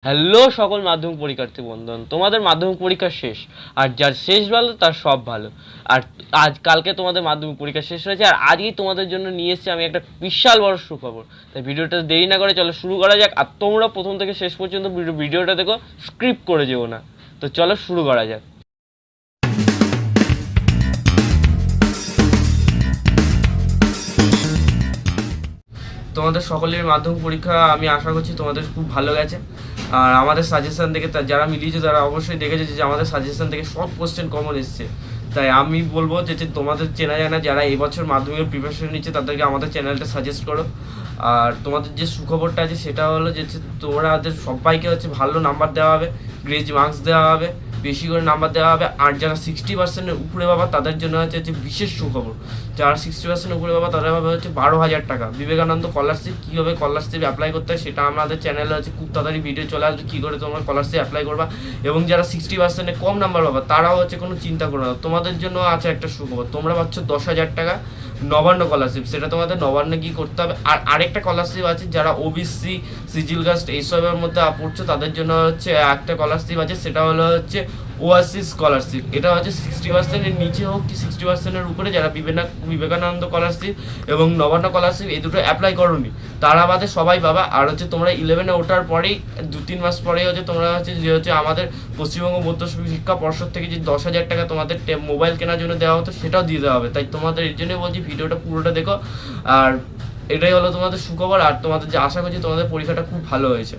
Hello সকল মাধ্যমিক পরীক্ষার্থী বন্ধুগণ, তোমাদের মাধ্যমিক পরীক্ষা শেষ। আর যার শেষ ভালো তার সব ভালো। আর কালকে তোমাদের মাধ্যমিক পরীক্ষা শেষ হয়েছে, আর আজকেই তোমাদের জন্য নিয়ে এসেছি আমি একটা বিশাল বড় সুখবর। তাই ভিডিওটা দেরি না করে চলো শুরু করা যাক। আর তোমরা প্রথম থেকে শেষ পর্যন্ত ভিডিওটা দেখো, স্ক্রিপ্ট করে যেও না। তো চলো শুরু করা যাক। তোমাদের সকলের মাধ্যমিক পরীক্ষা আমি আশা করছি তোমাদের খুব ভালো গেছে। আর আমাদের সাজেশন থেকে যারা মিলিয়েছে তারা অবশ্যই দেখেছে যে আমাদের সাজেশন থেকে সব কোশ্চেন কমন এসছে। তাই আমি বলবো যে তোমাদের চেনা জানা যারা এই বছর মাধ্যমিকের প্রিপারেশন নিচ্ছে তাদেরকে আমাদের চ্যানেলটা সাজেস্ট করো। আর তোমাদের যে সুখবরটা আছে সেটা হলো যে তোমাদের সবাইকে ভালো নাম্বার দেওয়া হবে, গ্রেজ মার্কস দেওয়া হবে, বেশি করে নাম্বার দেওয়া হবে। আর যারা 60%-এর উপরে পাবা তাদের জন্য বিশেষ সুখবর। যারা 60%-এর উপরে পাবা তাদের পাবে 12,000 টাকা বিবেকানন্দ স্কলারশিপ। কীভাবে স্কলারশিপ অ্যাপ্লাই করতে হয় সেটা আমাদের চ্যানেলে খুব তাড়াতাড়ি ভিডিও চলে আসবে, কী করে তোমরা স্কলারশিপ অ্যাপ্লাই করবা। এবং যারা 60%-এর কম নাম্বার পাবা তারাও কোনো চিন্তা করো না, তোমাদের জন্য আছে একটা সুখবর। তোমরা পাচ্ছ 10,000 টাকা নবান্ন স্কলারশিপ। সেটা তোমাদের নবান্নে গিয়ে করতে হবে। আর আরেকটা স্কলারশিপ আছে যারা ওবিসি, সিজিল কাস্ট এইসবের মধ্যে পড়ছো তাদের জন্য একটা স্কলারশিপ আছে, সেটা হলো ওয়াসিস স্কলারশিপ। এটা 60%-এর নিচে হোক কি 60%-এর উপরে যারা বিবেকানন্দ স্কলারশিপ এবং নবান্ন স্কলারশিপ এই দুটো অ্যাপ্লাই করোনি তারা বাদে সবাই পাবা। আর তোমরা 11-এ ওঠার পরেই 2-3 মাস পরেই তোমরা আমাদের পশ্চিমবঙ্গ মধ্য শিক্ষা পর্ষদ থেকে যে 10,000 টাকা তোমাদের মোবাইল কেনার জন্য দেওয়া হতো সেটাও দিয়ে দেওয়া হবে। তাই তোমাদের এর জন্যই বলছি ভিডিওটা পুরোটা দেখো। আর এটাই হলো তোমাদের সুখবর। আর তোমাদের যে আশা করছি তোমাদের পরীক্ষাটা খুব ভালো হয়েছে।